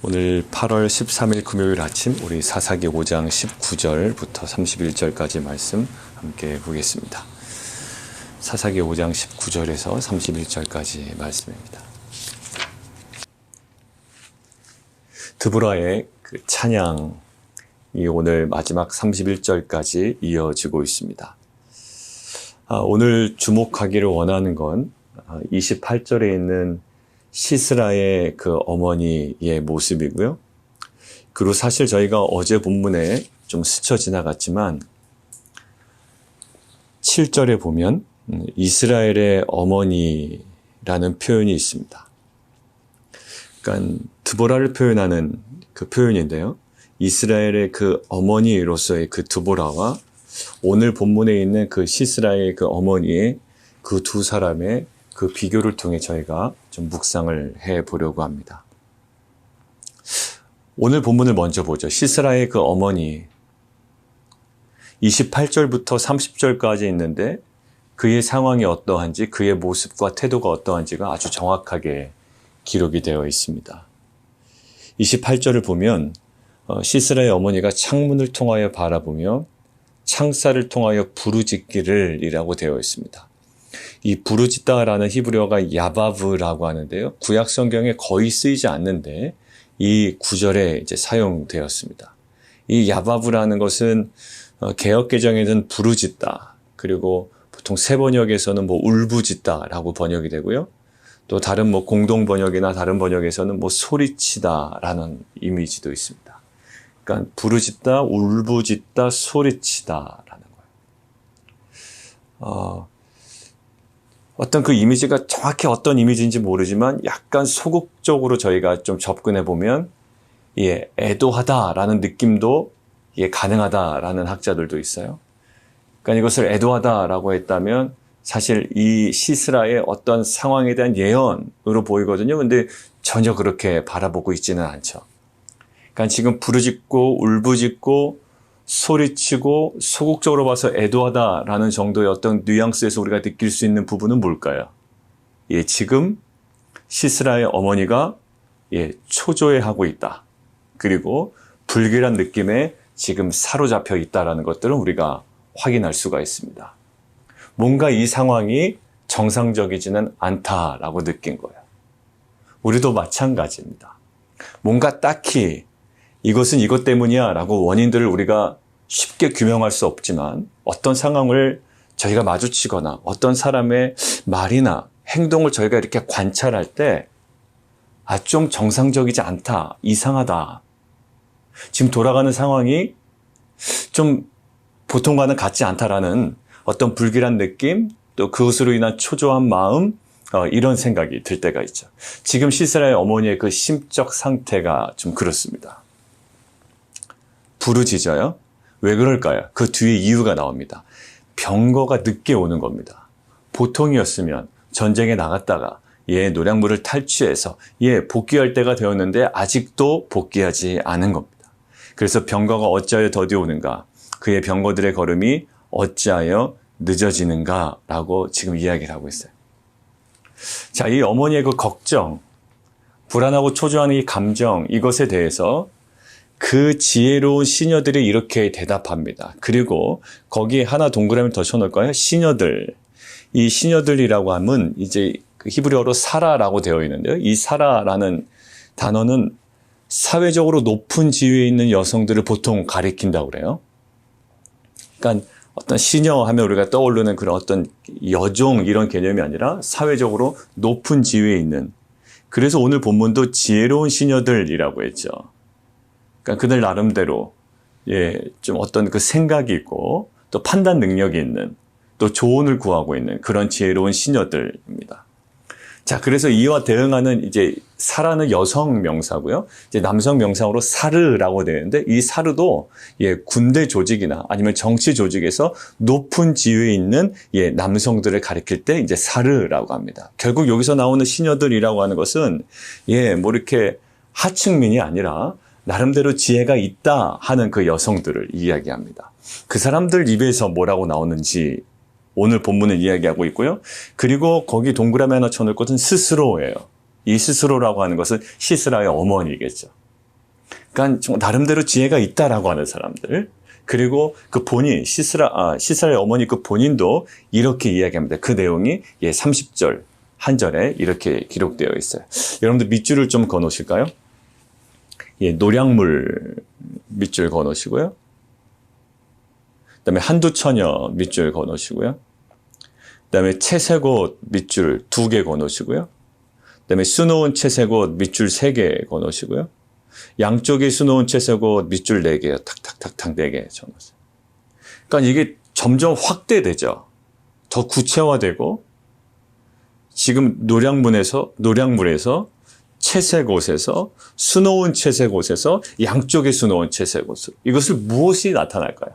오늘 8월 13일 금요일 아침 우리 사사기 5장 19절부터 31절까지 말씀 함께 보겠습니다. 사사기 5장 19절에서 31절까지 말씀입니다. 드보라의 그 찬양이 오늘 마지막 31절까지 이어지고 있습니다. 오늘 주목하기를 원하는 건 28절에 있는 시스라의 그 어머니의 모습이고요. 그리고 사실 저희가 어제 본문에 좀 스쳐 지나갔지만 7절에 보면 이스라엘의 어머니라는 표현이 있습니다. 그러니까 드보라를 표현하는 그 표현인데요. 이스라엘의 그 어머니로서의 그 드보라와 오늘 본문에 있는 그 시스라의 그 어머니의 그 두 사람의 그 비교를 통해 저희가 좀 묵상을 해보려고 합니다. 오늘 본문을 먼저 보죠. 시스라의 그 어머니 28절부터 30절까지 있는데 그의 상황이 어떠한지 그의 모습과 태도가 어떠한지가 아주 정확하게 기록이 되어 있습니다. 28절을 보면 시스라의 어머니가 창문을 통하여 바라보며 창살을 통하여 부르짖기를 이라고 되어 있습니다. 이 부르짖다라는 히브리어가 야바브라고 하는데요. 구약 성경에 거의 쓰이지 않는데 이 구절에 이제 사용되었습니다. 이 야바브라는 것은 개역 개정에는 부르짖다, 그리고 보통 새 번역에서는 울부짖다라고 번역이 되고요. 또 다른 공동 번역이나 다른 번역에서는 소리치다라는 이미지도 있습니다. 그러니까 부르짖다, 울부짖다, 소리치다라는 거예요. 어떤 그 이미지가 정확히 어떤 이미지인지 모르지만 약간 소극적으로 저희가 좀 접근해 보면 애도하다라는 느낌도 가능하다라는 학자들도 있어요. 그러니까 이것을 애도하다라고 했다면 사실 이 시스라의 어떤 상황에 대한 예언으로 보이거든요. 근데 전혀 그렇게 바라보고 있지는 않죠. 그러니까 지금 부르짖고 울부짖고 소리치고 소극적으로 봐서 애도하다라는 정도의 어떤 뉘앙스에서 우리가 느낄 수 있는 부분은 뭘까요? 지금 시스라의 어머니가 초조해하고 있다. 그리고 불길한 느낌에 지금 사로잡혀 있다라는 것들은 우리가 확인할 수가 있습니다. 뭔가 이 상황이 정상적이지는 않다라고 느낀 거예요. 우리도 마찬가지입니다. 뭔가 딱히 이것은 이것 때문이야 라고 원인들을 우리가 쉽게 규명할 수 없지만 어떤 상황을 저희가 마주치거나 어떤 사람의 말이나 행동을 저희가 이렇게 관찰할 때 좀 정상적이지 않다, 이상하다. 지금 돌아가는 상황이 좀 보통과는 같지 않다라는 어떤 불길한 느낌, 또 그것으로 인한 초조한 마음, 이런 생각이 들 때가 있죠. 지금 시스라의 어머니의 그 심적 상태가 좀 그렇습니다. 부르짖어요. 왜 그럴까요? 그 뒤에 이유가 나옵니다. 병거가 늦게 오는 겁니다. 보통이었으면 전쟁에 나갔다가 노략물을 탈취해서 복귀할 때가 되었는데 아직도 복귀하지 않은 겁니다. 그래서 병거가 어찌하여 더디 오는가? 그의 병거들의 걸음이 어찌하여 늦어지는가? 라고 지금 이야기를 하고 있어요. 자, 이 어머니의 그 걱정, 불안하고 초조한 이 감정, 이것에 대해서 그 지혜로운 시녀들이 이렇게 대답합니다. 그리고 거기에 하나 동그라미 더 쳐놓을까요? 시녀들. 이 시녀들이라고 하면 이제 그 히브리어로 사라라고 되어 있는데요. 이 사라라는 단어는 사회적으로 높은 지위에 있는 여성들을 보통 가리킨다고 그래요. 그러니까 어떤 시녀 하면 우리가 떠오르는 그런 어떤 여종 이런 개념이 아니라 사회적으로 높은 지위에 있는. 그래서 오늘 본문도 지혜로운 시녀들이라고 했죠. 그러니까 그들 나름대로 좀 어떤 그 생각이 있고 또 판단 능력이 있는 또 조언을 구하고 있는 그런 지혜로운 시녀들입니다. 자, 그래서 이와 대응하는 이제 사라는 여성 명사고요. 이제 남성 명사로 사르라고 되는데 이 사르도 군대 조직이나 아니면 정치 조직에서 높은 지위에 있는 남성들을 가리킬 때 이제 사르라고 합니다. 결국 여기서 나오는 시녀들이라고 하는 것은 이렇게 하층민이 아니라 나름대로 지혜가 있다 하는 그 여성들을 이야기합니다. 그 사람들 입에서 뭐라고 나오는지 오늘 본문을 이야기하고 있고요. 그리고 거기 동그라미 하나 쳐놓을 것은 스스로예요. 이 스스로라고 하는 것은 시스라의 어머니겠죠. 그러니까 나름대로 지혜가 있다라고 하는 사람들. 그리고 그 본인, 시스라의 어머니 그 본인도 이렇게 이야기합니다. 그 내용이 30절 한 절에 이렇게 기록되어 있어요. 여러분들 밑줄을 좀 그어놓으실까요? 노량물 밑줄 그어놓으시고요. 그 다음에 한두 처녀 밑줄 그어놓으시고요. 그 다음에 채색옷 밑줄 2개 그어놓으시고요. 그 다음에 수놓은 채색옷 밑줄 3개 그어놓으시고요. 양쪽에 수놓은 채색옷 밑줄 4개요. 탁탁탁탁 4개 적어놓으세요. 그러니까 이게 점점 확대되죠. 더 구체화되고 지금 노량물에서 채색옷에서 수놓은 채색옷에서 양쪽에 수놓은 채색옷으로 이것을 무엇이 나타날까요?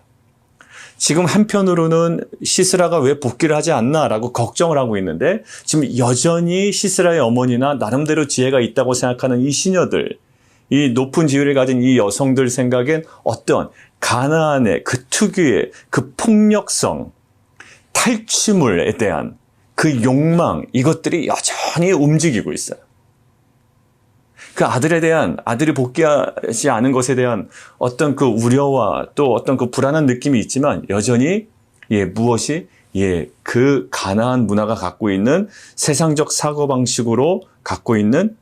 지금 한편으로는 시스라가 왜 복귀를 하지 않나라고 걱정을 하고 있는데 지금 여전히 시스라의 어머니나 나름대로 지혜가 있다고 생각하는 이 시녀들, 이 높은 지위를 가진 이 여성들 생각엔 어떤 가나안의 그 특유의 그 폭력성, 탈취물에 대한 그 욕망, 이것들이 여전히 움직이고 있어요. 그 아들이 복귀하지 않은 것에 대한 어떤 그 우려와 또 어떤 그 불안한 느낌이 있지만 여전히 무엇이 그 가나안 문화가 갖고 있는 세상적 사고방식으로 갖고 있는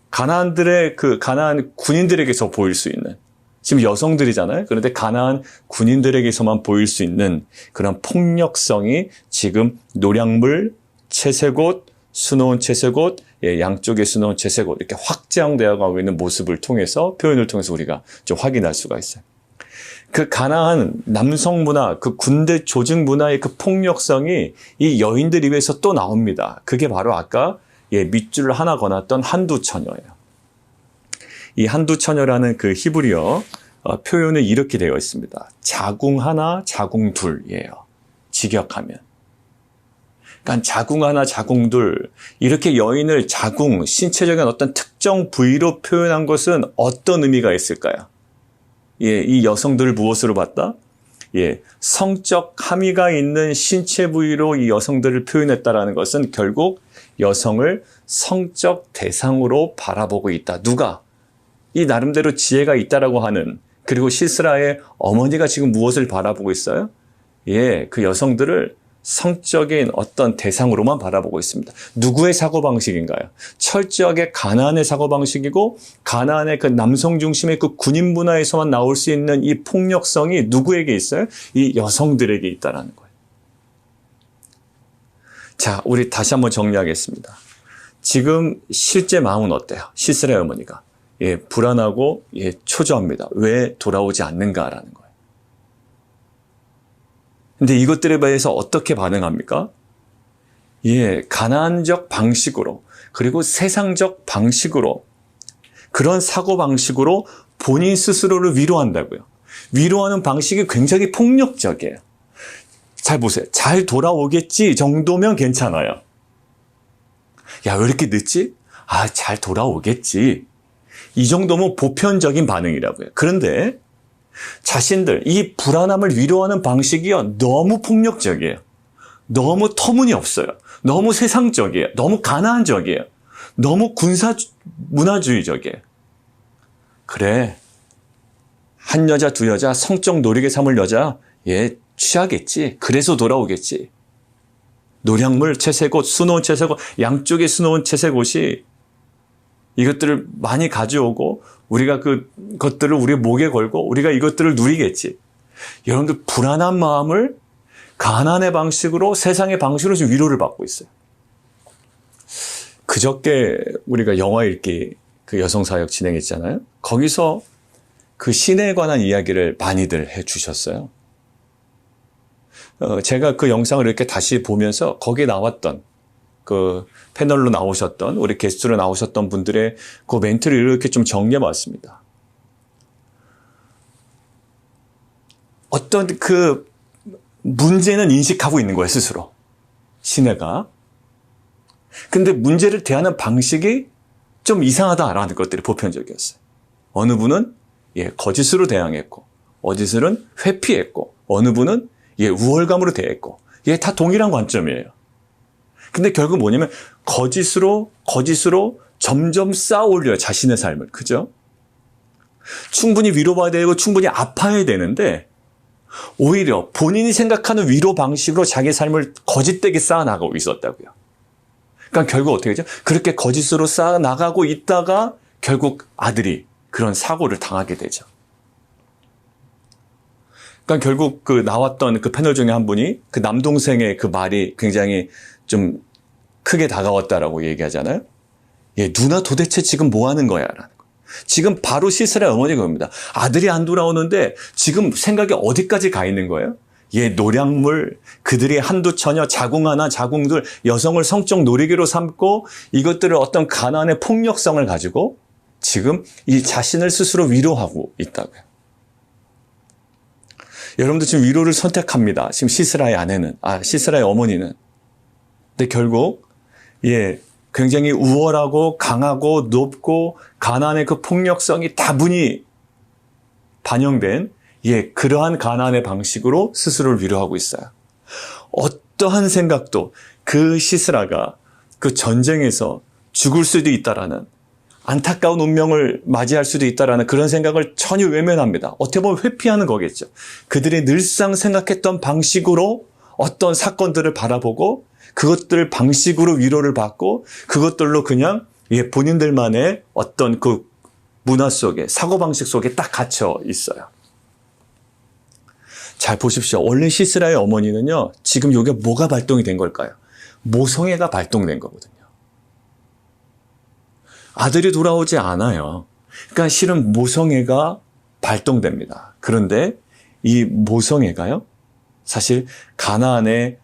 가나안 군인들에게서 보일 수 있는, 지금 여성들이잖아요. 그런데 가나안 군인들에게서만 보일 수 있는 그런 폭력성이 지금 노량물, 채색옷, 수놓은 채색옷, 양쪽에 수놓은 채색옷 이렇게 확장되어 가고 있는 모습을 통해서 표현을 통해서 우리가 좀 확인할 수가 있어요. 그 가나안 남성 문화, 그 군대 조직 문화의 그 폭력성이 이 여인들 입에서 또 나옵니다. 그게 바로 아까 밑줄을 하나 거놨던 한두 처녀예요. 이 한두 처녀라는 그 히브리어 표현은 이렇게 되어 있습니다. 자궁 하나, 자궁 둘이에요. 직역하면. 그러니까 자궁 하나, 자궁 둘, 이렇게 여인을 자궁, 신체적인 어떤 특정 부위로 표현한 것은 어떤 의미가 있을까요? 이 여성들을 무엇으로 봤다? 성적 함의가 있는 신체 부위로 이 여성들을 표현했다라는 것은 결국 여성을 성적 대상으로 바라보고 있다. 누가? 이 나름대로 지혜가 있다라고 하는, 그리고 시스라의 어머니가 지금 무엇을 바라보고 있어요? 그 여성들을 성적인 어떤 대상으로만 바라보고 있습니다. 누구의 사고방식인가요? 철저하게 가나안의 사고방식이고 가나안의 그 남성 중심의 그 군인 문화에서만 나올 수 있는 이 폭력성이 누구에게 있어요? 이 여성들에게 있다는 거예요. 자, 우리 다시 한번 정리하겠습니다. 지금 실제 마음은 어때요? 시스라의 어머니가. 불안하고 초조합니다. 왜 돌아오지 않는가라는 거예요. 근데 이것들에 대해서 어떻게 반응합니까? 가나안적 방식으로, 그리고 세상적 방식으로, 그런 사고방식으로 본인 스스로를 위로한다고요. 위로하는 방식이 굉장히 폭력적이에요. 잘 보세요. 잘 돌아오겠지 정도면 괜찮아요. 야, 왜 이렇게 늦지? 잘 돌아오겠지. 이 정도면 보편적인 반응이라고요. 그런데 자신들, 이 불안함을 위로하는 방식이요, 너무 폭력적이에요. 너무 터무니없어요. 너무 세상적이에요. 너무 가나안적이에요. 너무 문화주의적이에요. 그래, 한 여자, 두 여자, 성적 노리게 삼을 여자, 취하겠지. 그래서 돌아오겠지. 노량물, 채색옷, 수놓은 채색옷, 양쪽에 수놓은 채색옷이 이것들을 많이 가져오고 우리가 그것들을 우리 목에 걸고 우리가 이것들을 누리겠지. 여러분들 불안한 마음을 가나안의 방식으로, 세상의 방식으로 지금 위로를 받고 있어요. 그저께 우리가 영화 읽기 그 여성사역 진행했잖아요. 거기서 그 신에 관한 이야기를 많이들 해주셨어요. 제가 그 영상을 이렇게 다시 보면서 거기에 나왔던 그 패널로 나오셨던, 우리 게스트로 나오셨던 분들의 그 멘트를 이렇게 좀 정리해 봤습니다. 어떤 그 문제는 인식하고 있는 거예요, 스스로. 시내가. 근데 문제를 대하는 방식이 좀 이상하다라는 것들이 보편적이었어요. 어느 분은 거짓으로 대항했고, 어디서는 회피했고, 어느 분은 우월감으로 대했고, 다 동일한 관점이에요. 근데 결국 뭐냐면 거짓으로 점점 쌓아 올려요, 자신의 삶을. 그죠? 충분히 위로받아야 되고 충분히 아파야 되는데 오히려 본인이 생각하는 위로 방식으로 자기 삶을 거짓되게 쌓아나가고 있었다고요. 그러니까 결국 어떻게 되죠? 그렇게 거짓으로 쌓아나가고 있다가 결국 아들이 그런 사고를 당하게 되죠. 그러니까 결국 그 나왔던 그 패널 중에 한 분이 그 남동생의 그 말이 굉장히 좀 크게 다가왔다라고 얘기하잖아요. 예, 누나 도대체 지금 뭐 하는 거야? 라는 거. 지금 바로 시스라의 어머니가 옵니다. 아들이 안 돌아오는데 지금 생각이 어디까지 가 있는 거예요? 예, 노량물, 그들이 한두 처녀, 자궁 하나, 자궁들, 여성을 성적 놀이기로 삼고 이것들을 어떤 가난의 폭력성을 가지고 지금 이 자신을 스스로 위로하고 있다고요. 여러분들 지금 위로를 선택합니다. 지금 시스라의 아내는, 시스라의 어머니는. 근데 결국, 예, 굉장히 우월하고 강하고 높고 가난의 그 폭력성이 다분히 반영된, 예, 그러한 가난의 방식으로 스스로를 위로하고 있어요. 어떠한 생각도 그 시스라가 그 전쟁에서 죽을 수도 있다라는 안타까운 운명을 맞이할 수도 있다라는 그런 생각을 전혀 외면합니다. 어떻게 보면 회피하는 거겠죠. 그들이 늘상 생각했던 방식으로 어떤 사건들을 바라보고 그것들 방식으로 위로를 받고 그것들로 그냥 본인들만의 어떤 그 문화 속에 사고방식 속에 딱 갇혀 있어요. 잘 보십시오. 원래 시스라의 어머니는요. 지금 이게 뭐가 발동이 된 걸까요? 모성애가 발동된 거거든요. 아들이 돌아오지 않아요. 그러니까 실은 모성애가 발동됩니다. 그런데 이 모성애가요. 사실 가나안의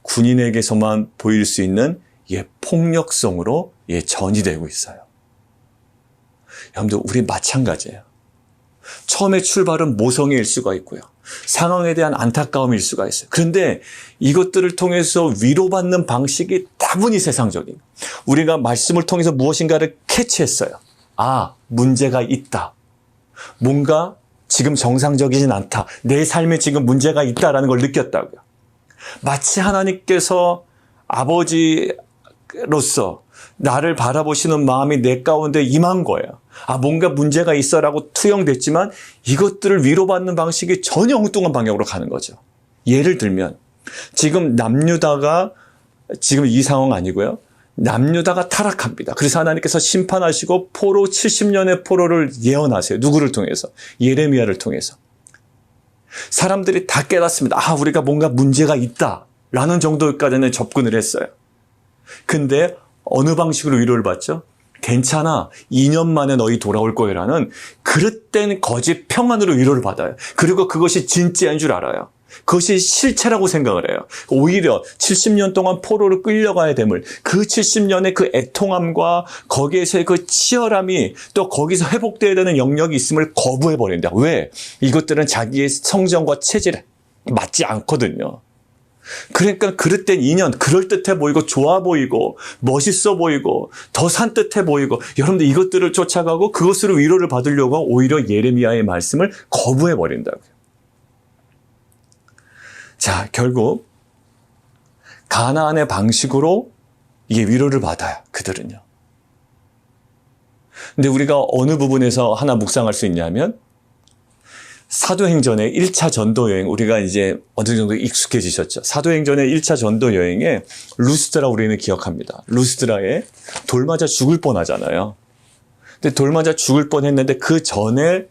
군인에게서만 보일 수 있는 폭력성으로 전이되고 있어요. 여러분들 우리 마찬가지예요. 처음에 출발은 모성애일 수가 있고요. 상황에 대한 안타까움일 수가 있어요. 그런데 이것들을 통해서 위로받는 방식이 다분히 세상적인. 우리가 말씀을 통해서 무엇인가를 캐치했어요. 문제가 있다. 뭔가 지금 정상적이진 않다. 내 삶에 지금 문제가 있다라는 걸 느꼈다고요. 마치 하나님께서 아버지로서 나를 바라보시는 마음이 내 가운데 임한 거예요. 뭔가 문제가 있어라고 투영됐지만 이것들을 위로받는 방식이 전혀 엉뚱한 방향으로 가는 거죠. 예를 들면 지금 남유다가 지금 이 상황 아니고요. 남유다가 타락합니다. 그래서 하나님께서 심판하시고 포로 70년의 포로를 예언하세요. 누구를 통해서? 예레미야를 통해서. 사람들이 다 깨닫습니다. 우리가 뭔가 문제가 있다라는 정도까지는 접근을 했어요. 근데 어느 방식으로 위로를 받죠? 괜찮아. 2년 만에 너희 돌아올 거라는 그릇된 거짓 평안으로 위로를 받아요. 그리고 그것이 진짜인 줄 알아요. 그것이 실체라고 생각을 해요. 오히려 70년 동안 포로로 끌려가야 됨을 그 70년의 그 애통함과 거기에서의 그 치열함이 또 거기서 회복돼야 되는 영역이 있음을 거부해버린다. 왜? 이것들은 자기의 성정과 체질에 맞지 않거든요. 그러니까 그릇된 인연, 그럴듯해 보이고 좋아 보이고 멋있어 보이고 더 산뜻해 보이고 여러분들 이것들을 쫓아가고 그것으로 위로를 받으려고 오히려 예레미야의 말씀을 거부해버린다고요. 자, 결국 가나안의 방식으로 이게 위로를 받아요. 그들은요. 근데 우리가 어느 부분에서 하나 묵상할 수 있냐면 사도행전의 1차 전도 여행, 우리가 이제 어느 정도 익숙해지셨죠. 사도행전의 1차 전도 여행에 루스드라 우리는 기억합니다. 루스드라에 돌 맞아 죽을 뻔하잖아요. 근데 돌 맞아 죽을 뻔했는데 그 전에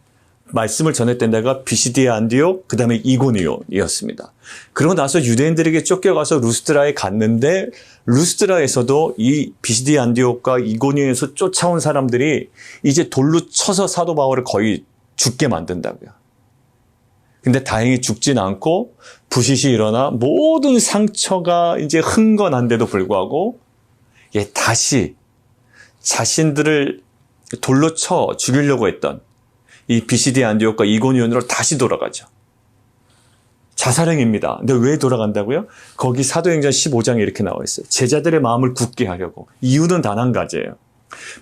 말씀을 전했던 데가 비시디아 안디옥, 그 다음에 이고니온이었습니다. 그러고 나서 유대인들에게 쫓겨가서 루스드라에 갔는데 루스드라에서도 이 비시디아 안디옥과 이고니온에서 쫓아온 사람들이 이제 돌로 쳐서 사도 바울을 거의 죽게 만든다고요. 근데 다행히 죽진 않고 부싯이 일어나 모든 상처가 이제 흥건한데도 불구하고 다시 자신들을 돌로 쳐 죽이려고 했던 이 비시디아 안디옥과 이고니온으로 다시 돌아가죠. 자살행위입니다. 근데 왜 돌아간다고요? 거기 사도행전 15장에 이렇게 나와 있어요. 제자들의 마음을 굳게 하려고. 이유는 단 한 가지예요.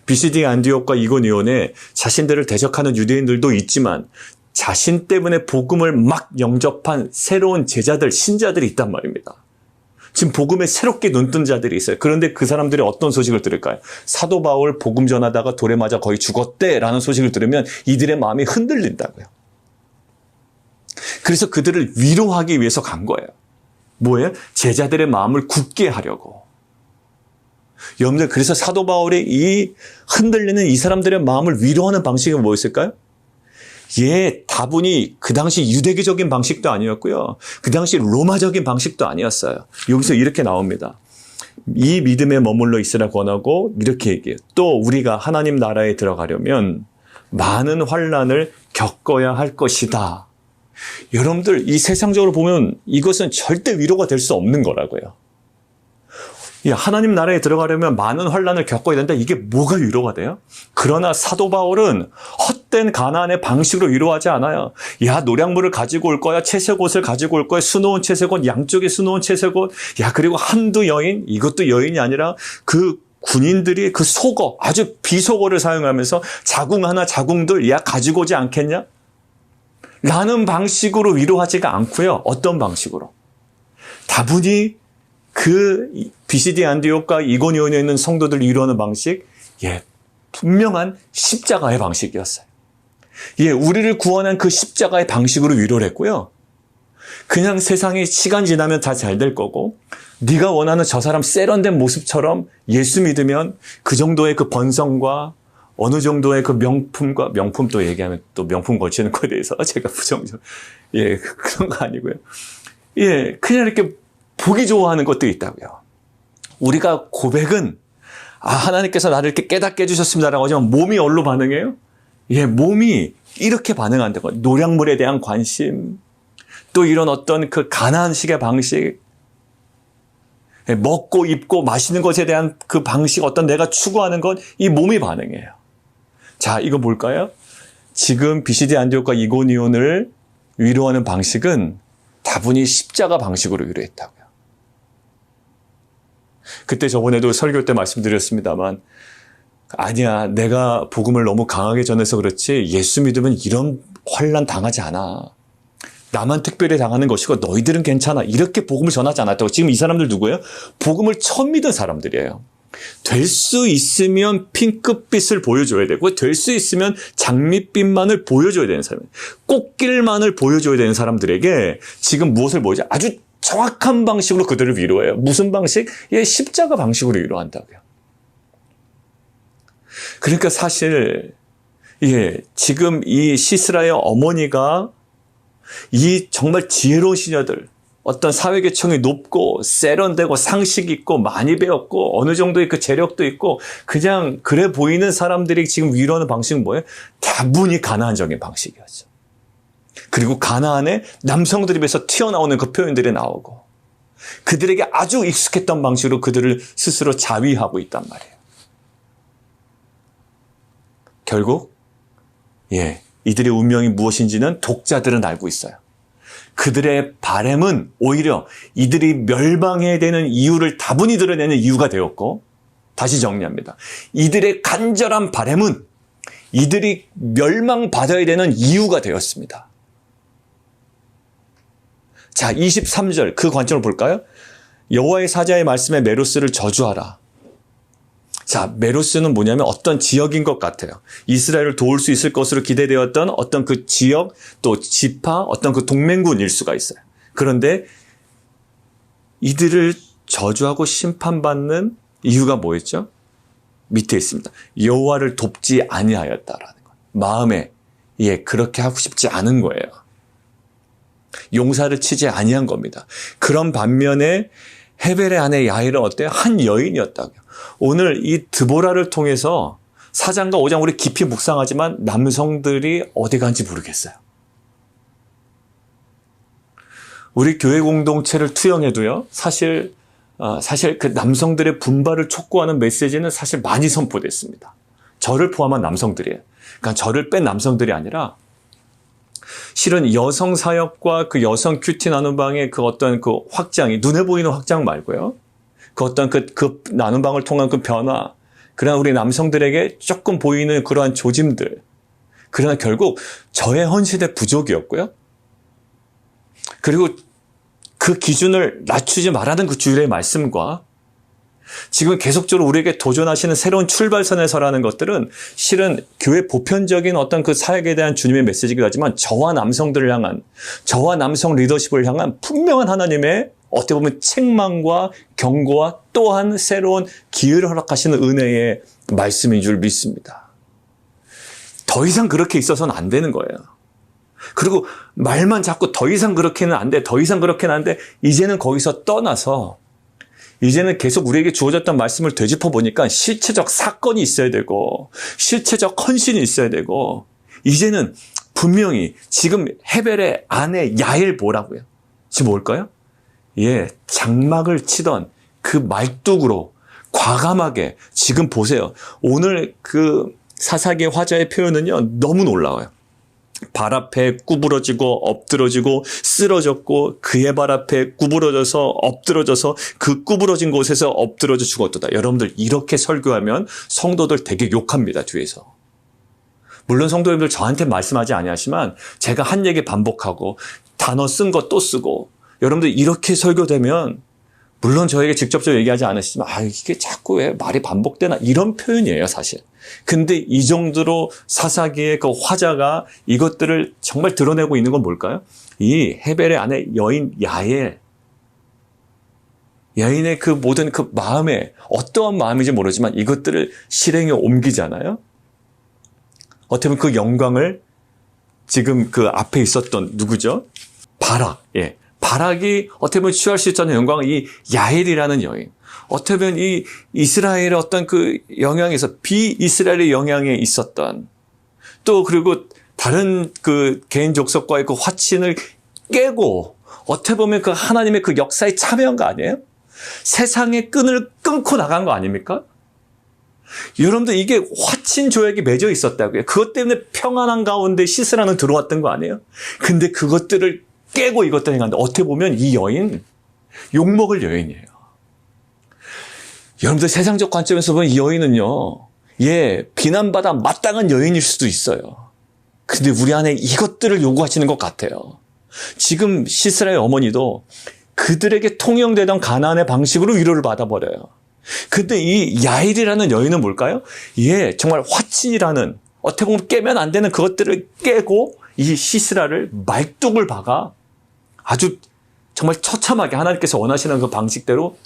비시디아 안디옥과 이고니온에 자신들을 대적하는 유대인들도 있지만 자신 때문에 복음을 막 영접한 새로운 제자들, 신자들이 있단 말입니다. 지금 복음에 새롭게 눈뜬 자들이 있어요. 그런데 그 사람들이 어떤 소식을 들을까요? 사도 바울 복음 전하다가 돌에 맞아 거의 죽었대라는 소식을 들으면 이들의 마음이 흔들린다고요. 그래서 그들을 위로하기 위해서 간 거예요. 뭐예요? 제자들의 마음을 굳게 하려고. 여러분들, 그래서 사도 바울이 이 흔들리는 이 사람들의 마음을 위로하는 방식이 뭐였을까요? 다분히 그 당시 유대교적인 방식도 아니었고요. 그 당시 로마적인 방식도 아니었어요. 여기서 이렇게 나옵니다. 이 믿음에 머물러 있으라 권하고 이렇게 얘기해요. 또 우리가 하나님 나라에 들어가려면 많은 환난을 겪어야 할 것이다. 여러분들, 이 세상적으로 보면 이것은 절대 위로가 될 수 없는 거라고요. 하나님 나라에 들어가려면 많은 환난을 겪어야 된다. 이게 뭐가 위로가 돼요? 그러나 사도 바울은 헛된 가나안의 방식으로 위로하지 않아요. 노량물을 가지고 올 거야. 채색옷을 가지고 올 거야. 수놓은 채색옷, 양쪽에 수놓은 채색옷. 그리고 한두 여인, 이것도 여인이 아니라 그 군인들이 그 속어, 아주 비속어를 사용하면서 자궁 하나 자궁들, 가지고 오지 않겠냐? 라는 방식으로 위로하지가 않고요. 어떤 방식으로? 다분히 그 비시디 안디옥과 이고니온에 있는 성도들 위로하는 방식, 분명한 십자가의 방식이었어요. 우리를 구원한 그 십자가의 방식으로 위로를 했고요. 그냥 세상이 시간 지나면 다 잘 될 거고, 네가 원하는 저 사람 세련된 모습처럼 예수 믿으면 그 정도의 그 번성과 어느 정도의 그 명품 또 얘기하면 또 명품 걸치는 거에 대해서 제가 부정적, 그런 거 아니고요. 그냥 이렇게 보기 좋아하는 것도 있다고요. 우리가 고백은 하나님께서 나를 이렇게 깨닫게 해주셨습니다라고 하지만 몸이 어디로 반응해요? 몸이 이렇게 반응한다고. 노량물에 대한 관심, 또 이런 어떤 그 가난식의 방식, 먹고 입고 마시는 것에 대한 그 방식, 어떤 내가 추구하는 것, 이 몸이 반응해요. 자, 이거 뭘까요? 지금 비시디 안디옥과 이고니온을 위로하는 방식은 다분히 십자가 방식으로 위로했다고요. 그때 저번에도 설교 때 말씀드렸습니다만, 아니야, 내가 복음을 너무 강하게 전해서 그렇지 예수 믿으면 이런 환난 당하지 않아. 나만 특별히 당하는 것이고 너희들은 괜찮아. 이렇게 복음을 전하지 않았다고. 지금 이 사람들 누구예요? 복음을 처음 믿은 사람들이에요. 될 수 있으면 핑크빛을 보여줘야 되고, 될 수 있으면 장밋빛만을 보여줘야 되는 사람, 꽃길만을 보여줘야 되는 사람들에게 지금 무엇을 보여줘? 아주 정확한 방식으로 그들을 위로해요. 무슨 방식? 십자가 방식으로 위로한다고요. 그러니까 사실 지금 이 시스라의 어머니가 이 정말 지혜로운 시녀들, 어떤 사회계층이 높고 세련되고 상식 있고 많이 배웠고 어느 정도의 그 재력도 있고 그냥 그래 보이는 사람들이 지금 위로하는 방식은 뭐예요? 다분히 가나안적인 방식이었죠. 그리고 가나안에 남성들에 비해서 튀어나오는 그 표현들이 나오고 그들에게 아주 익숙했던 방식으로 그들을 스스로 자위하고 있단 말이에요. 결국 이들의 운명이 무엇인지는 독자들은 알고 있어요. 그들의 바램은 오히려 이들이 멸망해야 되는 이유를 다분히 드러내는 이유가 되었고, 다시 정리합니다. 이들의 간절한 바램은 이들이 멸망받아야 되는 이유가 되었습니다. 자, 23절 그 관점을 볼까요? 여호와의 사자의 말씀에 메로스를 저주하라. 자, 메로스는 뭐냐면 어떤 지역인 것 같아요. 이스라엘을 도울 수 있을 것으로 기대되었던 어떤 그 지역, 또 지파, 어떤 그 동맹군일 수가 있어요. 그런데 이들을 저주하고 심판받는 이유가 뭐였죠? 밑에 있습니다. 여호와를 돕지 아니하였다라는 것. 마음에 그렇게 하고 싶지 않은 거예요. 용사를 치지 아니한 겁니다. 그런 반면에 헤벨의 아내 야일은 어때요? 한 여인이었다고요. 오늘 이 드보라를 통해서 4장과 5장 우리 깊이 묵상하지만 남성들이 어디 간지 모르겠어요. 우리 교회 공동체를 투영해도요. 사실 그 남성들의 분발을 촉구하는 메시지는 사실 많이 선포됐습니다. 저를 포함한 남성들이에요. 그러니까 저를 뺀 남성들이 아니라 실은 여성 사역과 그 여성 큐티 나눔방의 그 어떤 그 확장이 눈에 보이는 확장 말고요. 그 어떤 그 나눔방을 통한 그 변화, 그러나 우리 남성들에게 조금 보이는 그러한 조짐들, 그러나 결국 저의 헌신의 부족이었고요. 그리고 그 기준을 낮추지 말라는 그 주일의 말씀과 지금 계속적으로 우리에게 도전하시는 새로운 출발선에 서라는 것들은 실은 교회 보편적인 어떤 그 사역에 대한 주님의 메시지이기도 하지만 저와 남성들을 향한, 저와 남성 리더십을 향한 분명한 하나님의 어떻게 보면 책망과 경고와 또한 새로운 기회를 허락하시는 은혜의 말씀인 줄 믿습니다. 더 이상 그렇게 있어서는 안 되는 거예요. 그리고 말만 자꾸 더 이상 그렇게는 안 돼, 더 이상 그렇게는 안 돼. 이제는 거기서 떠나서 이제는 계속 우리에게 주어졌던 말씀을 되짚어 보니까 실체적 사건이 있어야 되고 실체적 헌신이 있어야 되고 이제는 분명히 지금 헤벨의 아내 야엘 뭐라고요? 지금 뭘까요? 예, 장막을 치던 그 말뚝으로 과감하게 지금 보세요. 오늘 그 사사기의 화자의 표현은요 너무 놀라워요. 발 앞에 구부러지고 엎드러지고 쓰러졌고 그의 발 앞에 구부러져서 엎드러져서 그 구부러진 곳에서 엎드러져 죽었도다. 여러분들 이렇게 설교하면 성도들 되게 욕합니다. 뒤에서. 물론 성도님들 저한테 말씀하지 아니하지만 제가 한 얘기 반복하고 단어 쓴 거 또 쓰고 여러분들 이렇게 설교되면 물론 저에게 직접적으로 얘기하지 않으시지만 이게 자꾸 왜 말이 반복되나 이런 표현이에요 사실. 근데 이 정도로 사사기의 그 화자가 이것들을 정말 드러내고 있는 건 뭘까요? 이 헤벨의 아내 여인 야엘, 여인의 그 모든 그 마음에 어떠한 마음인지 모르지만 이것들을 실행에 옮기잖아요. 어떻게 보면 그 영광을 지금 그 앞에 있었던 누구죠? 바락. 예. 바락이 어떻게 보면 취할 수 있었던 영광은 이 야엘이라는 여인. 어떻게 보면 이 이스라엘의 어떤 그 영향에서 비이스라엘의 영향에 있었던 또 그리고 다른 그 개인 족속과의 그 화친을 깨고 어떻게 보면 그 하나님의 그 역사에 참여한 거 아니에요? 세상의 끈을 끊고 나간 거 아닙니까? 여러분들 이게 화친 조약이 맺어 있었다고요. 그것 때문에 평안한 가운데 시스라는 들어왔던 거 아니에요? 근데 그것들을 깨고 이것들을 행한다. 어떻게 보면 이 여인 욕먹을 여인이에요. 여러분들 세상적 관점에서 보면 이 여인은요, 비난받아 마땅한 여인일 수도 있어요. 근데 우리 안에 이것들을 요구하시는 것 같아요. 지금 시스라의 어머니도 그들에게 통용되던 가나안의 방식으로 위로를 받아버려요. 근데 이 야일이라는 여인은 뭘까요? 정말 화친이라는 어떻게 보면 깨면 안 되는 그것들을 깨고 이 시스라를 말뚝을 박아 아주 정말 처참하게 하나님께서 원하시는 그 방식대로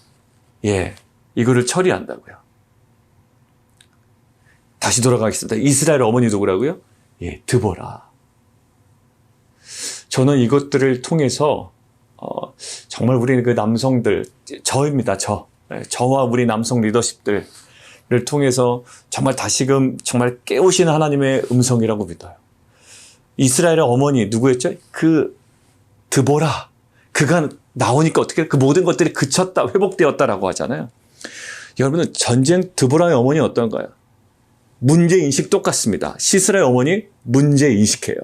이거를 처리한다고요. 다시 돌아가겠습니다. 이스라엘 어머니 누구라고요? 드보라. 저는 이것들을 통해서 정말 우리 그 남성들, 저입니다. 저와 우리 남성 리더십들을 통해서 정말 다시금 정말 깨우시는 하나님의 음성이라고 믿어요. 이스라엘의 어머니 누구였죠? 그 드보라. 그가 나오니까 어떻게 그 모든 것들이 그쳤다, 회복되었다라고 하잖아요. 여러분은 전쟁 드보라의 어머니 어떤가요? 문제인식 똑같습니다. 시스라의 어머니 문제인식해요.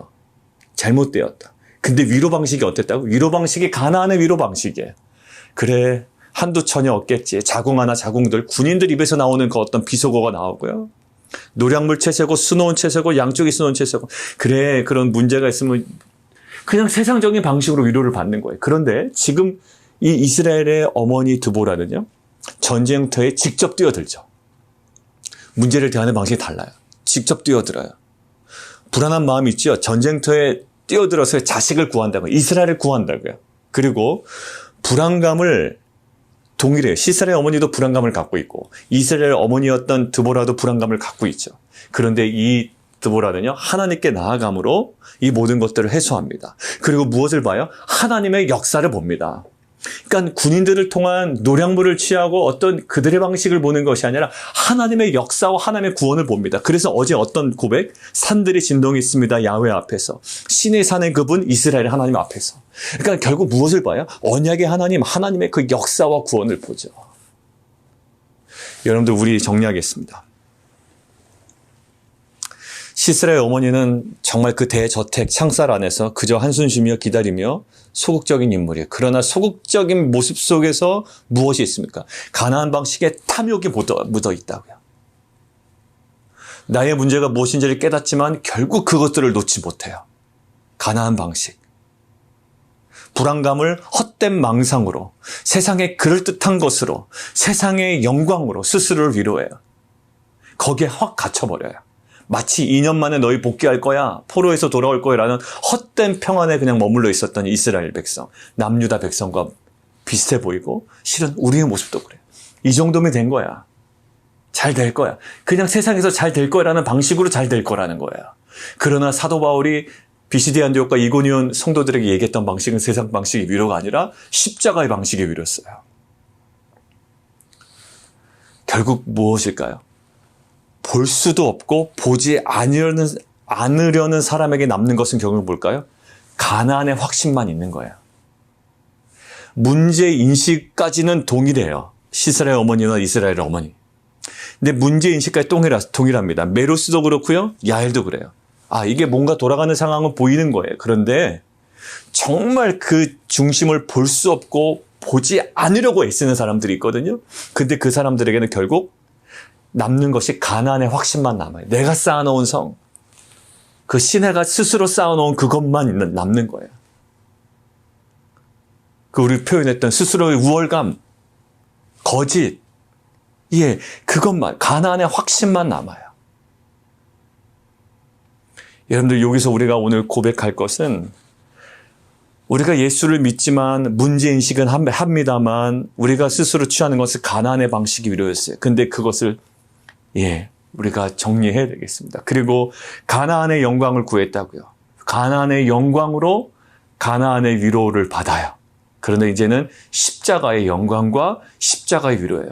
잘못되었다. 근데 위로 방식이 어땠다고? 위로 방식이 가나안의 위로 방식이에요. 그래, 한두 처녀 없겠지. 자궁 하나 자궁들, 군인들 입에서 나오는 그 어떤 비속어가 나오고요. 노량물 채세고 수놓은 채세고 양쪽이 수놓은 채세고. 그래, 그런 문제가 있으면 그냥 세상적인 방식으로 위로를 받는 거예요. 그런데 지금 이 이스라엘의 어머니 드보라는요. 전쟁터에 직접 뛰어들죠. 문제를 대하는 방식이 달라요. 직접 뛰어들어요. 불안한 마음이 있죠. 전쟁터에 뛰어들어서 자식을 구한다고요. 이스라엘을 구한다고요. 그리고 불안감을 동일해요. 시스라의 어머니도 불안감을 갖고 있고 이스라엘 어머니였던 드보라도 불안감을 갖고 있죠. 그런데 이 드보라는요. 하나님께 나아감으로 이 모든 것들을 해소합니다. 그리고 무엇을 봐요? 하나님의 역사를 봅니다. 그러니까 군인들을 통한 노량물을 취하고 어떤 그들의 방식을 보는 것이 아니라 하나님의 역사와 하나님의 구원을 봅니다. 그래서 어제 어떤 고백? 산들이 진동이 있습니다. 야훼 앞에서. 신의 산의 그분 이스라엘 하나님 앞에서. 그러니까 결국 무엇을 봐요? 언약의 하나님, 하나님의 그 역사와 구원을 보죠. 여러분들 우리 정리하겠습니다. 시스라의 어머니는 정말 그 대저택 창살 안에서 그저 한숨 쉬며 기다리며 소극적인 인물이에요. 그러나 소극적인 모습 속에서 무엇이 있습니까? 가나안 방식의 탐욕이 묻어 있다고요. 나의 문제가 무엇인지를 깨닫지만 결국 그것들을 놓지 못해요. 가나안 방식. 불안감을 헛된 망상으로, 세상의 그럴듯한 것으로, 세상의 영광으로 스스로를 위로해요. 거기에 확 갇혀버려요. 마치 2년 만에 너희 복귀할 거야, 포로에서 돌아올 거야 라는 헛된 평안에 그냥 머물러 있었던 이스라엘 백성, 남유다 백성과 비슷해 보이고 실은 우리의 모습도 그래요. 이 정도면 된 거야. 잘 될 거야. 그냥 세상에서 잘 될 거라는 방식으로 잘 될 거라는 거야. 그러나 사도 바울이 비시디 안디옥과 이고니온 성도들에게 얘기했던 방식은 세상 방식의 위로가 아니라 십자가의 방식의 위로였어요. 결국 무엇일까요? 볼 수도 없고 보지 않으려는 사람에게 남는 것은 결국 뭘까요? 가나안의 확신만 있는 거예요. 문제인식까지는 동일해요. 시스라의 어머니나 이스라엘의 어머니. 근데 문제인식까지 동일합니다. 메로스도 그렇고요. 야엘도 그래요. 이게 뭔가 돌아가는 상황은 보이는 거예요. 그런데 정말 그 중심을 볼 수 없고 보지 않으려고 애쓰는 사람들이 있거든요. 근데 그 사람들에게는 결국 남는 것이 가나안의 확신만 남아요. 내가 쌓아놓은 성, 그 시내가 스스로 쌓아놓은 그것만 남는 거예요. 그 우리 표현했던 스스로의 우월감, 거짓, 그것만, 가나안의 확신만 남아요. 여러분들, 여기서 우리가 오늘 고백할 것은 우리가 예수를 믿지만 문제인식은 합니다만 우리가 스스로 취하는 것은 가나안의 방식이 위로였어요. 근데 그것을 우리가 정리해야 되겠습니다. 그리고 가나안의 영광을 구했다고요. 가나안의 영광으로 가나안의 위로를 받아요. 그런데 이제는 십자가의 영광과 십자가의 위로예요.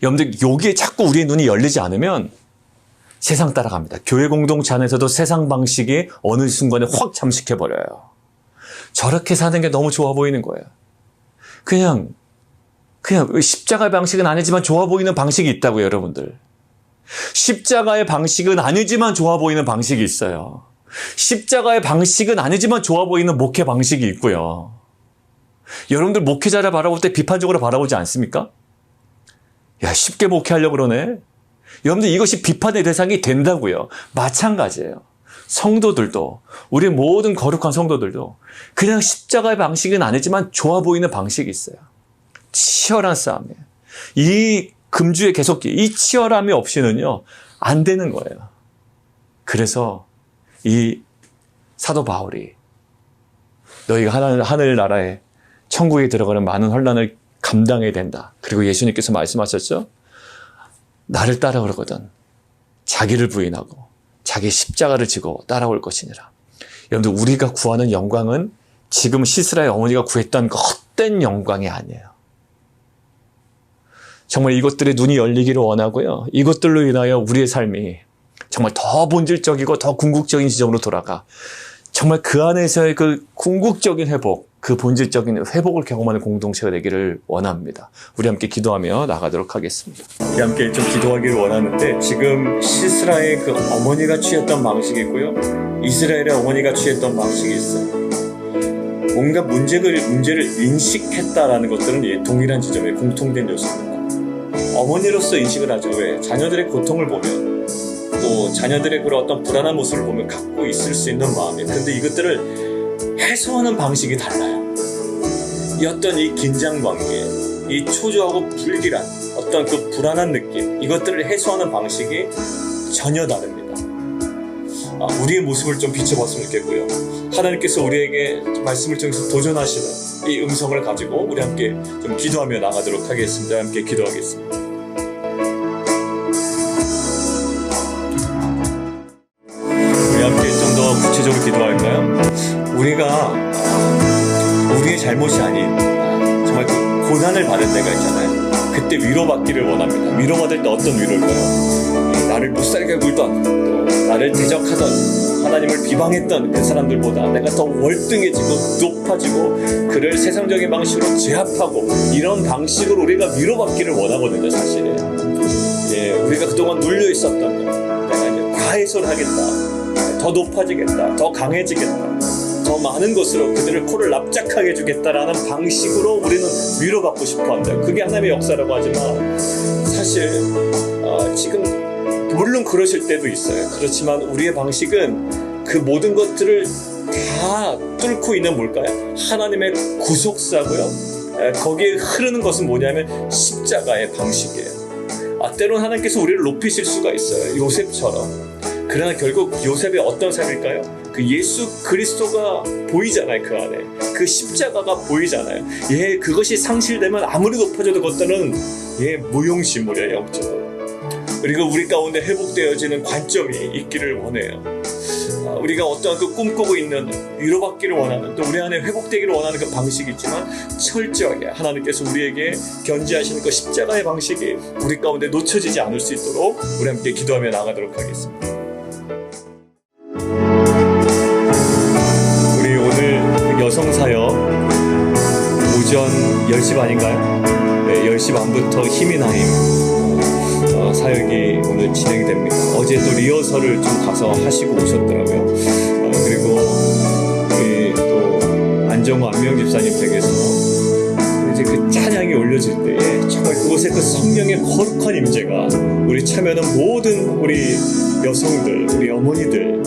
여러분들, 여기에 자꾸 우리의 눈이 열리지 않으면 세상 따라갑니다. 교회 공동체 안에서도 세상 방식이 어느 순간에 확 잠식해버려요. 저렇게 사는 게 너무 좋아 보이는 거예요. 그냥 십자가의 방식은 아니지만 좋아 보이는 방식이 있다고요, 여러분들. 십자가의 방식은 아니지만 좋아 보이는 방식이 있어요. 십자가의 방식은 아니지만 좋아 보이는 목회 방식이 있고요. 여러분들 목회자를 바라볼 때 비판적으로 바라보지 않습니까? 야, 쉽게 목회하려고 그러네. 여러분들, 이것이 비판의 대상이 된다고요. 마찬가지예요. 성도들도, 우리 모든 거룩한 성도들도 그냥 십자가의 방식은 아니지만 좋아 보이는 방식이 있어요. 치열한 싸움이에요. 이 금주의 계속기, 이 치열함이 없이는요, 안 되는 거예요. 그래서 이 사도 바울이 너희가 하늘나라에 천국에 들어가는 많은 혼란을 감당해야 된다. 그리고 예수님께서 말씀하셨죠? 나를 따라오거든 자기를 부인하고 자기 십자가를 지고 따라올 것이니라. 여러분들, 우리가 구하는 영광은 지금 시스라의 어머니가 구했던 그 헛된 영광이 아니에요. 정말 이것들의 눈이 열리기를 원하고요. 이것들로 인하여 우리의 삶이 정말 더 본질적이고 더 궁극적인 지점으로 돌아가 정말 그 안에서의 그 궁극적인 회복, 그 본질적인 회복을 경험하는 공동체가 되기를 원합니다. 우리 함께 기도하며 나가도록 하겠습니다. 우리 함께 좀 기도하기를 원하는데, 지금 시스라의 그 어머니가 취했던 방식이 있고요, 이스라엘의 어머니가 취했던 방식이 있어요. 뭔가 문제를 인식했다라는 것들은 동일한 지점에 공통된 요소입니다. 어머니로서 인식을 하죠. 왜? 자녀들의 고통을 보면, 또 자녀들의 그런 어떤 불안한 모습을 보면 갖고 있을 수 있는 마음이에요. 근데 이것들을 해소하는 방식이 달라요. 이 어떤 이 긴장관계, 이 초조하고 불길한 어떤 그 불안한 느낌, 이것들을 해소하는 방식이 전혀 다릅니다. 우리의 모습을 좀 비춰봤으면 좋겠고요. 하나님께서 우리에게 말씀을 통해서 도전하시는 이 음성을 가지고 우리 함께 좀 기도하며 나가도록 하겠습니다. 함께 기도하겠습니다. 우리 함께 좀 더 구체적으로 기도할까요? 우리가 우리의 잘못이 아닌 정말 그 고난을 받을 때가 있잖아요. 그때 위로받기를 원합니다. 위로받을 때 어떤 위로일까요? 나를 못살게 굴던, 또 나를 대적하던, 하나님을 비방했던 그 사람들보다 내가 더 월등해지고 높아지고 그를 세상적인 방식으로 제압하고, 이런 방식으로 우리가 위로받기를 원하거든요, 사실은. 우리가 그동안 눌려 있었던 것, 내가 이제 다 해소를 하겠다, 더 높아지겠다, 더 강해지겠다, 더 많은 것으로 그들을 코를 납작하게 해주겠다라는 방식으로 우리는 위로받고 싶어한다. 그게 하나님의 역사라고 하지만, 사실 지금 물론 그러실 때도 있어요. 그렇지만 우리의 방식은 그 모든 것들을 다 뚫고 있는 뭘까요? 하나님의 구속사고요. 거기에 흐르는 것은 뭐냐면 십자가의 방식이에요. 때로는 하나님께서 우리를 높이실 수가 있어요. 요셉처럼. 그러나 결국 요셉의 어떤 삶일까요? 그 예수 그리스도가 보이잖아요. 그 안에 그 십자가가 보이잖아요. 그것이 상실되면 아무리 높아져도 그것들은 무용지물이에요. 영적으로. 그리고 우리 가운데 회복되어지는 관점이 있기를 원해요. 우리가 어떠한 그 꿈꾸고 있는 위로받기를 원하는, 또 우리 안에 회복되기를 원하는 그 방식이 있지만 철저하게 하나님께서 우리에게 견지하시는 그 십자가의 방식이 우리 가운데 놓쳐지지 않을 수 있도록 우리 함께 기도하며 나가도록 하겠습니다. 우리 오늘 여성사역 오전 10시 반인가요? 네, 10시 반부터 힘이 나임 사역이 오늘 진행됩니다. 어제 또 리허설을 좀 가서 하시고 오셨더라고요. 그리고 우리 또 안정호 안명 집사님 댁에서 이제 그 찬양이 올려질 때에 정말 그곳에 그 성령의 거룩한 임재가 우리 참여하는 모든 우리 여성들, 우리 어머니들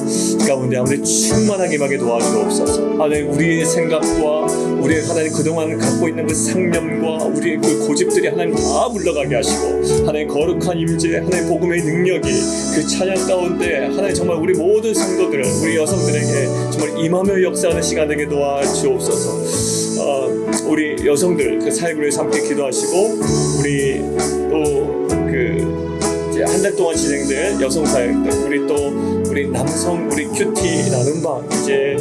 가운데 아무리 충만하게 임하게 도와주옵소서. 하나님, 우리의 생각과 우리의 하나님 그동안 갖고 있는 그 상념과 우리의 그 고집들이 하나님 다 물러가게 하시고, 하나님 거룩한 임재, 하나님 복음의 능력이 그 찬양 가운데 하나님 정말 우리 모든 성도들, 우리 여성들에게 정말 임하며 역사하는 시간 되게 도와주옵소서. 우리 여성들 그 사역을 위해서 함께 기도하시고, 우리 또 한 달 동안 진행된 여성 사역들, 우리 남성 우리 큐티 나눔방 이제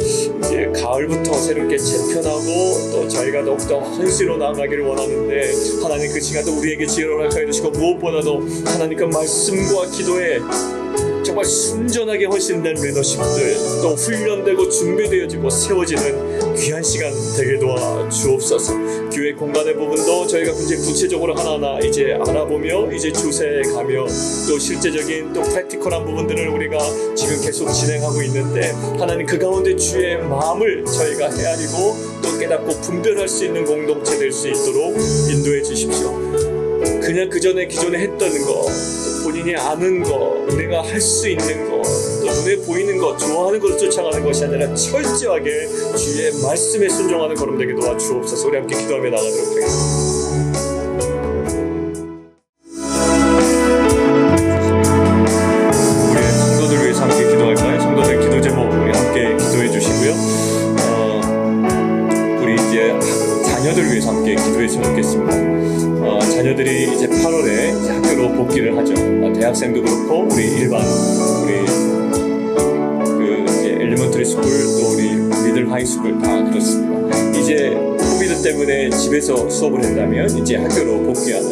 가을부터 새롭게 재편하고 또 저희가 더욱더 헌신으로 나아가기를 원하는데, 하나님 그 시간도 우리에게 지혜로운 하여 주시고, 무엇보다도 하나님 그 말씀과 기도에 정말 순전하게 헌신된 리더십들, 또 훈련되고 준비되어지고 세워지는 귀한 시간 되게 도와주옵소서. 교회 공간의 부분도 저희가 굉장히 구체적으로 하나하나 이제 알아보며 이제 조세가며 또 실제적인 또 프랙티컬한 부분들을 우리가 지금 계속 진행하고 있는데, 하나님 그 가운데 주의 마음을 저희가 헤아리고 또 깨닫고 분별할 수 있는 공동체 될 수 있도록 인도해 주십시오. 그냥 기존에 했던 거, 본인이 아는 거, 우리가 할 수 있는 거, 또 눈에 보이는 거, 좋아하는 것을 쫓아가는 것이 아니라 철저하게 주의 말씀에 순종하는 걸음 되게 도와주옵소서. 우리 함께 기도하며 나가도록 하겠습니다. 우리 성도들 위해서 함께 기도할까요? 성도들 기도 제목 우리 함께 기도해 주시고요. 우리 이제 자녀들 위해서 함께 기도했으면 좋겠습니다. 자녀들이 이제 8월에 이제 학교로 복귀를 하죠. 대학생도 그렇고 우리 일반 이제 엘리먼터리 스쿨, 또 우리 미들 하이스쿨 다 그렇습니다. 이제 코비드 때문에 집에서 수업을 한다면 이제 학교로 복귀하는,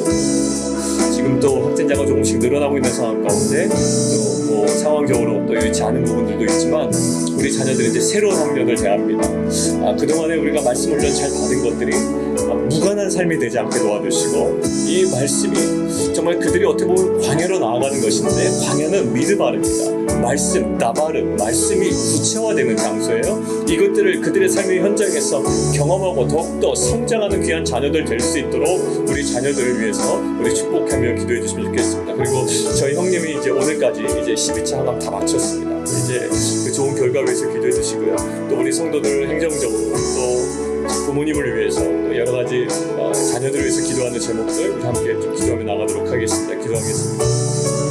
지금 또 확진자가 조금씩 늘어나고 있는 상황 가운데 또 뭐 상황적으로 또 여의치 않은 부분들도 있지만 우리 자녀들이 이제 새로운 학년을 대합니다. 그동안에 우리가 말씀 훈련 잘 받은 것들이 무관한 삶이 되지 않게 도와주시고, 이 말씀이 정말 그들이 어떻게 보면 광야로 나아가는 것인데, 광야는 미드바르입니다. 말씀, 나바르, 말씀이 구체화되는 장소예요. 이것들을 그들의 삶의 현장에서 경험하고 더욱더 성장하는 귀한 자녀들 될 수 있도록 우리 자녀들을 위해서 우리 축복하며 기도해 주시면 좋겠습니다. 그리고 저희 형님이 이제 오늘까지 이제 12차 항암 다 마쳤습니다. 이제 그 좋은 결과를 위해서 기도해 주시고요. 또 우리 성도들 행정적으로 또 부모님을 위해서 또 여러 가지 자녀들을 위해서 기도하는 제목들 우리 함께 좀 기도하며 나가도록 하겠습니다. 기도하겠습니다.